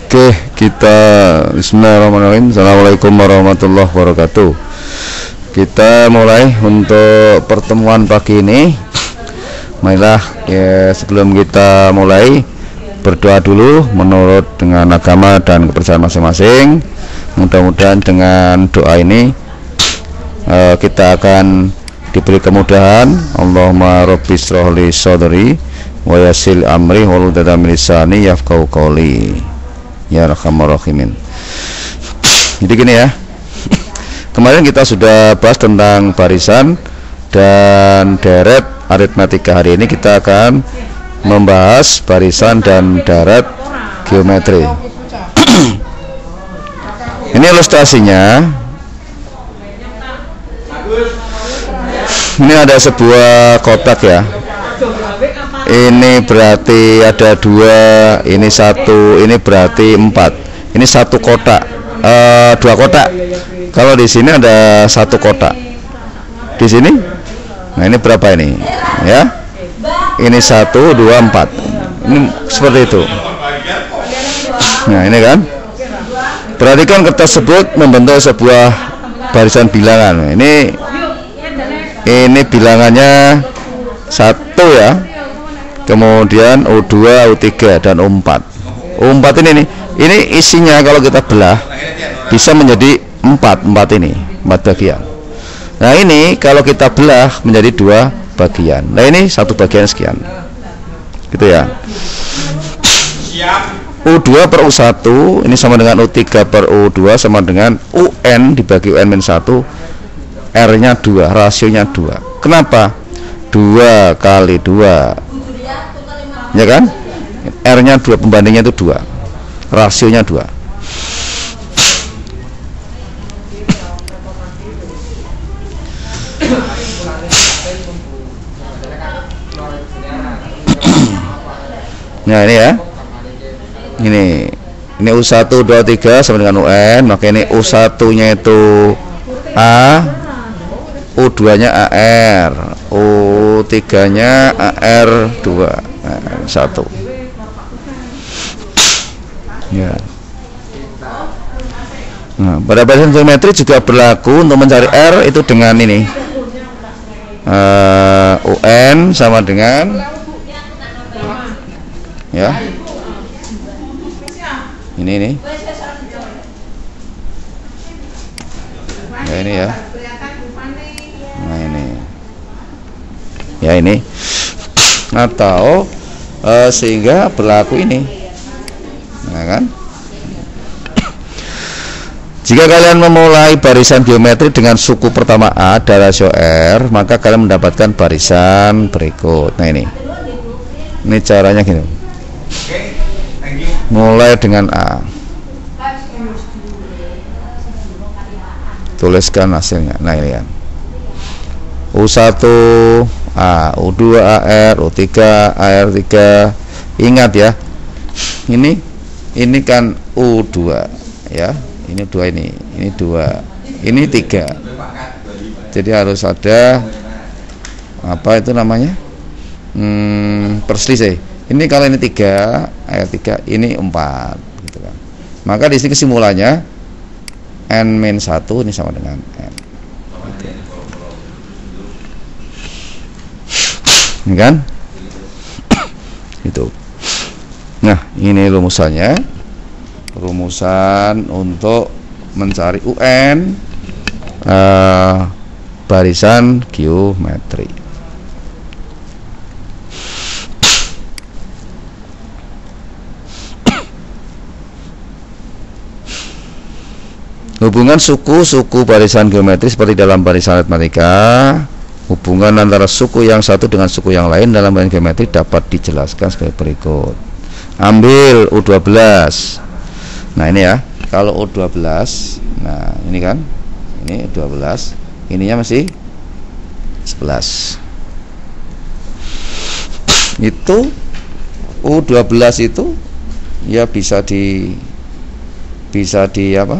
Oke, kita bismillahirrahmanirrahim. Assalamualaikum warahmatullahi wabarakatuh. Kita mulai untuk pertemuan pagi ini. Marilah ya, sebelum kita mulai berdoa dulu menurut dengan agama dan kepercayaan masing-masing. Mudah-mudahan dengan doa ini kita akan diberi kemudahan. Allahumma rabbis shrahli sadri wa yassir amri wahlul 'uqdatam min lisani yafqahu qawli ya arhamar rahimin. Jadi gini ya, kemarin kita sudah bahas tentang barisan dan deret aritmatika. Hari ini kita akan membahas barisan dan deret geometri. Ini ilustrasinya. Ini ada sebuah kotak ya. Ini berarti ada dua, ini satu, ini berarti empat. Ini satu kotak, dua kotak. Kalau di sini ada satu kotak. Di sini, nah ini berapa ini? Ya, ini satu, dua, empat. Ini seperti itu. Nah ini kan. Perhatikan kertas tersebut membentuk sebuah barisan bilangan. Ini bilangannya 1 ya, kemudian U2, U3 dan U4. U4 ini isinya kalau kita belah bisa menjadi 4 ini 4 bagian. Nah ini kalau kita belah menjadi 2 bagian. Nah ini 1 bagian sekian, gitu ya. U2 per U1 ini sama dengan U3 per U2 sama dengan UN dibagi UN-1, R nya 2, rasionya 2. Kenapa? 2 kali 2 ya kan? R nya 2, pembandingnya itu 2, rasionya 2. Nah ini ya, ini U1, 2, 3 sama dengan UN. Maka ini U1 nya itu A, U2 nya AR, U3 nya AR2, 1 ya. Nah, pada barisan geometri juga berlaku untuk mencari R itu dengan ini, UN sama dengan ya, ini ya, ini ya. Nah ini ya, ini atau sehingga berlaku ini. Nah kan, jika kalian memulai barisan geometri dengan suku pertama A dan rasio R, maka kalian mendapatkan barisan berikut. Nah ini caranya gitu. Mulai dengan A, tuliskan hasilnya. Nah ini kan, U1 A, U2 AR, U3 AR3. Ingat ya, ini kan U2 ya, ini 2, ini 2, ini 3. Jadi harus ada apa itu namanya, perselisih. Ini kalau ini 3 AR3, ini 4 gitu kan. Maka di sini kesimpulannya N-1 ini sama dengan N. Ini kan itu. Nah ini rumusannya, rumusan untuk mencari UN barisan geometri. Hubungan suku barisan geometri seperti dalam barisan aritmatika. Hubungan antara suku yang satu dengan suku yang lain dalam barisan geometri dapat dijelaskan sebagai berikut. Ambil U12. Nah ini ya, kalau U12, nah ini kan, ini U12, ininya masih 11. Itu U12 itu ya bisa apa?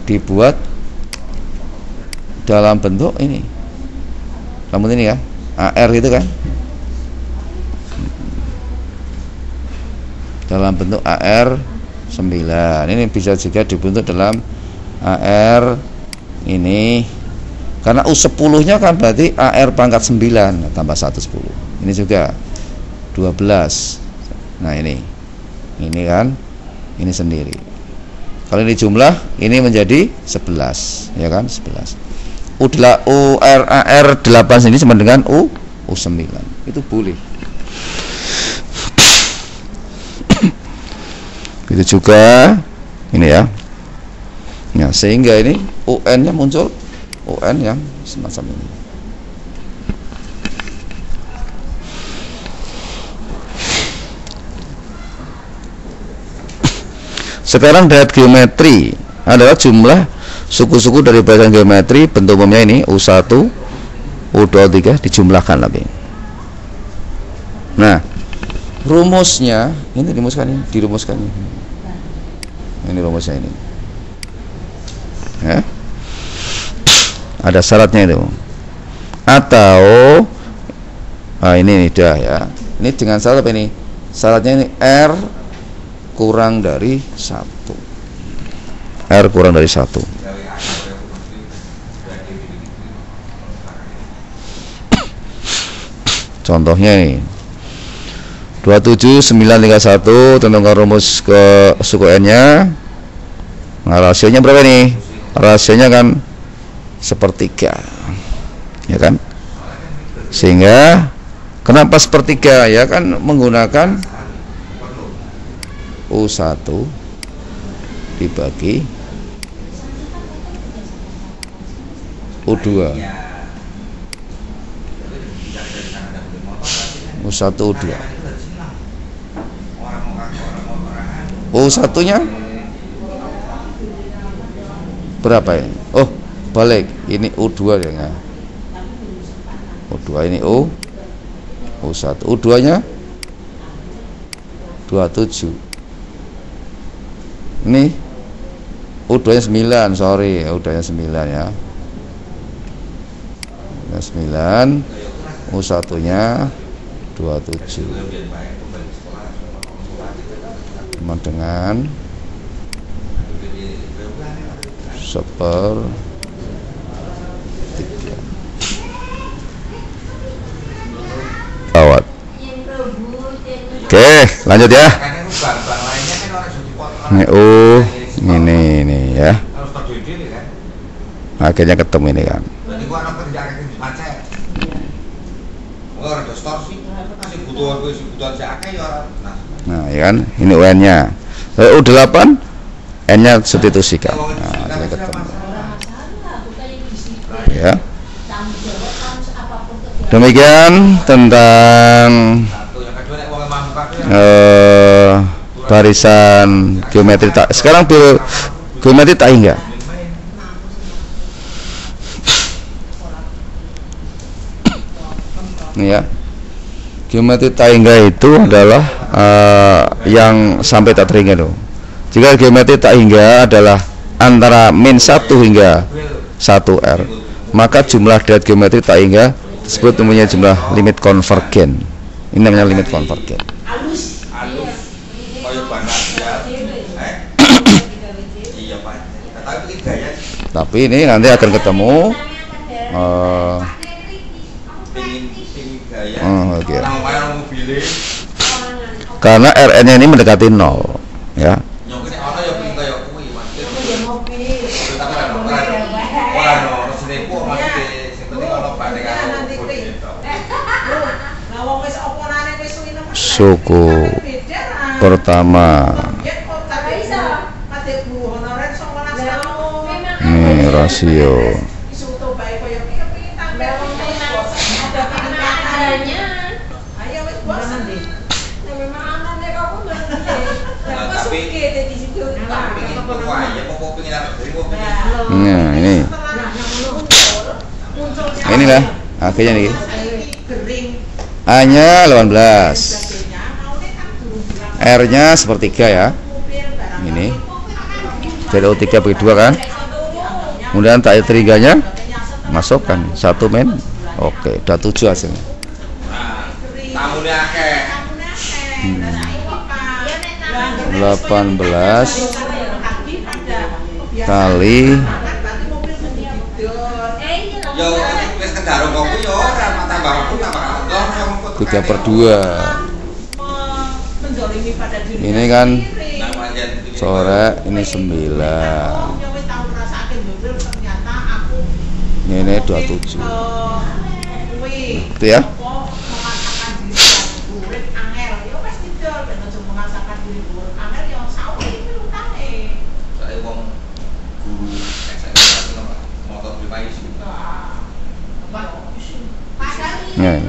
Dibuat dalam bentuk ini, rambut ini ya, AR itu kan. dalam bentuk AR9. Ini bisa juga dibentuk dalam AR ini, karena U10 nya kan berarti AR pangkat 9 tambah 1 10. Ini juga 12. Nah ini kan, ini sendiri. Kalau ini jumlah, ini menjadi 11, ya kan, 11. AR8 sini sama dengan U9. Itu boleh. Itu juga ini ya. Nah, sehingga ini UN-nya muncul, UN yang semacam ini. Sekarang deret geometri adalah jumlah suku-suku dari barisan geometri. Bentuk umumnya ini U1, U2, U3 dijumlahkan lagi. Nah, rumusnya ini dirumuskan ini. Ini rumusnya ini. Ya. Ada syaratnya itu. Atau ini dah ya. Ini dengan syarat apa ini? Syaratnya ini R kurang dari 1. R kurang dari 1. Contohnya ini 27931, tentukan rumus ke suku N nya. Nah, rasionya berapa nih? Rasionya kan sepertiga, ya kan? Sehingga kenapa sepertiga? Ya kan menggunakan U1 dibagi U2. U1 U2. U1 nya berapa ini? Oh, balik. Ini U2 ya enggak? U2 ini U1. U2 nya 27. Ini U2 nya 9, sorry, U2 nya 9 ya. 9, U1 nya 27 sama dengan 1/3. Awat. Oke, lanjut ya. Ini ya. Akhirnya ketemu ini kan. Nah, ya kan, ini UN-nya. U8 N-nya substitusikan. Nah, kita ketemu. Ya. Demikian tentang barisan geometri tak. Sekarang geometri tak hingga. Ini ya. Geometri tak hingga itu adalah yang sampai tak terhingga tuh. Jika geometri tak hingga adalah antara -1 hingga 1R, maka jumlah deret geometri tak hingga disebut namanya jumlah limit konvergen. Ini namanya limit konvergen. Tapi ini nanti akan ketemu okay. Karena Rn-nya ini mendekati 0 ya. Suku pertama ini rasio nah inilah akhirnya nih A-nya 18, R-nya sepertiga ya. Ini jadi U3 bagi 2 kan. Kemudian tak tiganya masukkan 1 men. Oke, udah 7 hasilnya. 18 kali 3/2. Ini kan sore, ini 9. Ini 27. Itu ya. Nah,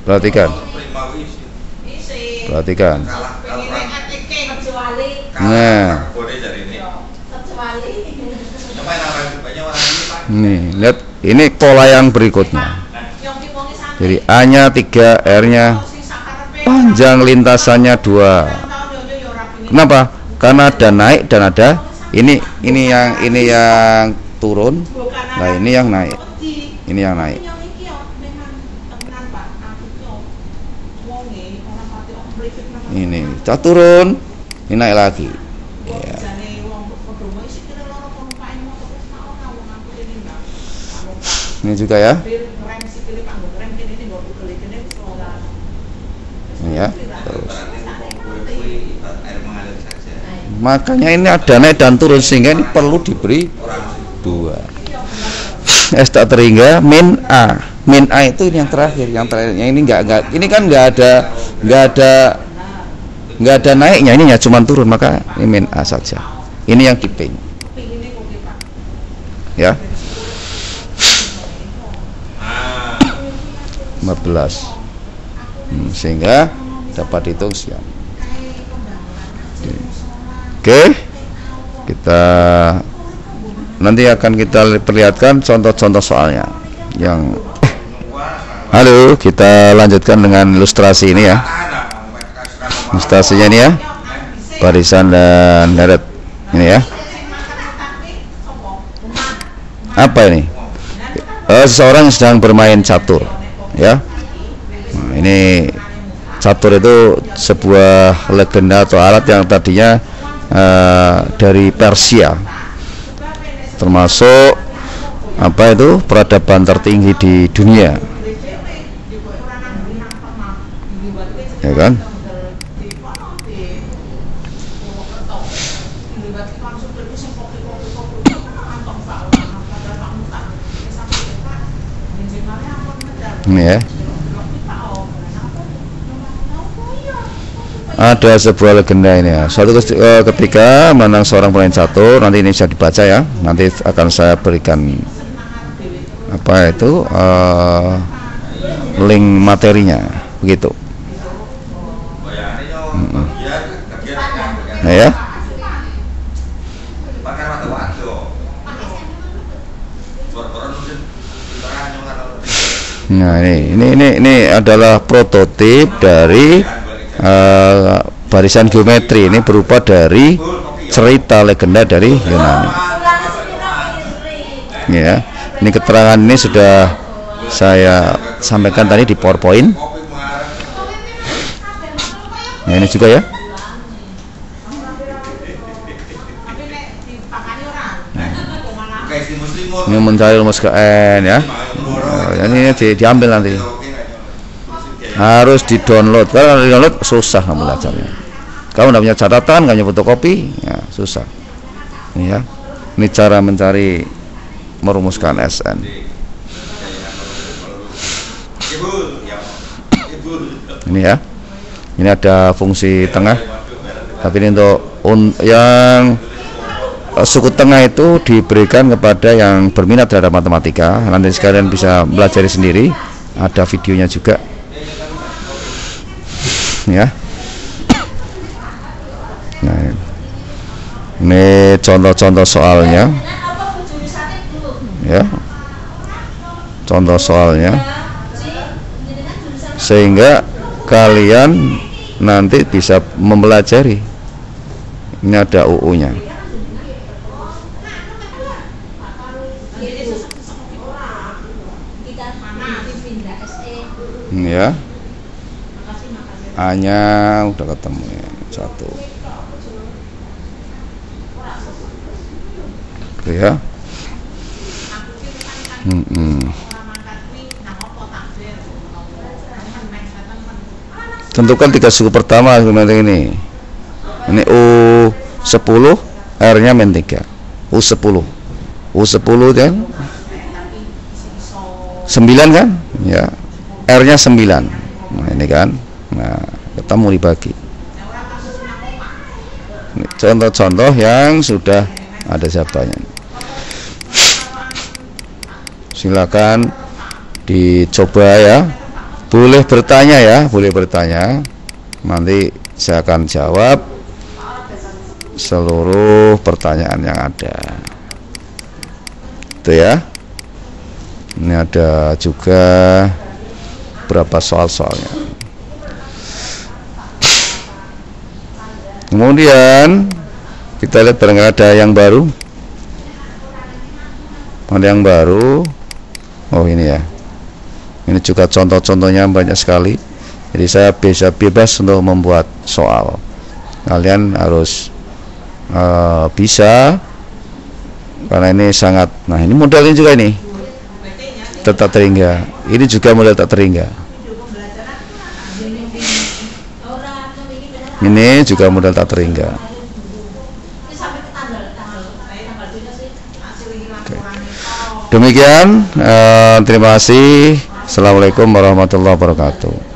perhatikan. Perhatikan. Nah. Nih, lihat ini pola yang berikutnya. Jadi A-nya 3, R-nya panjang lintasannya 2. Kenapa? Karena ada naik dan ada ini yang turun. Nah, ini yang naik. Ini yang naik. Ini kita turun, ini naik lagi. Ya. Ini juga ya. Ini ya. Terus. Makanya ini ada naik dan turun sehingga ini perlu diberi 2. S tak terhingga min A. Min A itu yang terakhir, yang ini enggak. Ini kan enggak ada naiknya, ini ya cuma turun, maka ini min A saja. Ini yang diping. Ya. 15. Sehingga dapat hitung siang. Oke. Kita nanti akan kita perlihatkan contoh-contoh soalnya. Halo, kita lanjutkan dengan ilustrasi ini ya. Ilustrasinya ini ya, barisan dan deret ini ya. Apa ini? Seseorang yang sedang bermain catur ya. Nah, ini catur itu sebuah legenda atau alat yang tadinya dari Persia, termasuk apa itu peradaban tertinggi di dunia, ya kan? Ini ya. Ada sebuah legenda ini ya. Suatu ketika menang seorang pemain catur, nanti ini bisa dibaca ya. Nanti akan saya berikan apa itu link materinya, begitu. Nah ya. Nah ini adalah prototip dari barisan geometri. Ini berupa dari cerita legenda dari Yunani. Ya, ini keterangan ini sudah saya sampaikan tadi di PowerPoint. Nah, ini juga ya. Ini mencari rumus ke N ya. Ini diambil nanti. Harus di-download. Kalau di-download susah kamu belajarnya. Kamu tidak punya catatan, nggak punya fotokopi, ya susah. Ini ya. Ini cara mencari merumuskan SN. Ini ya. Ini ada fungsi tengah. Tapi ini untuk yang suku tengah itu diberikan kepada yang berminat terhadap matematika. Nanti sekalian bisa belajar sendiri. Ada videonya juga. Ya. Nah, ini contoh-contoh soalnya. Ya. Contoh soalnya. Sehingga kalian nanti bisa mempelajari. Ini ada UU-nya. Ya. A-nya udah ketemu ya, 1. Gitu ya. Tentukan 3 suku pertama sebenarnya ini. Ini U10, R-nya min 3. U10. U10 kan? 9 kan? Ya. R-nya 9. Nah, ini kan. Nah, ketemu dibagi. Ini contoh-contoh yang sudah ada jawabannya. Silakan dicoba ya. Boleh bertanya ya, boleh bertanya. Nanti saya akan jawab seluruh pertanyaan yang ada. Itu ya. Ini ada juga berapa soal-soalnya. Kemudian kita lihat barangkali ada yang baru. Ada yang baru. Oh ini ya. Ini juga contoh-contohnya banyak sekali. Jadi saya bisa bebas untuk membuat soal. Kalian harus bisa, karena ini sangat. Nah ini modelnya juga ini tak terhingga. Ini juga model tak terhingga. Ini juga model tak terhingga. Oke. Demikian, terima kasih. Assalamualaikum warahmatullahi wabarakatuh.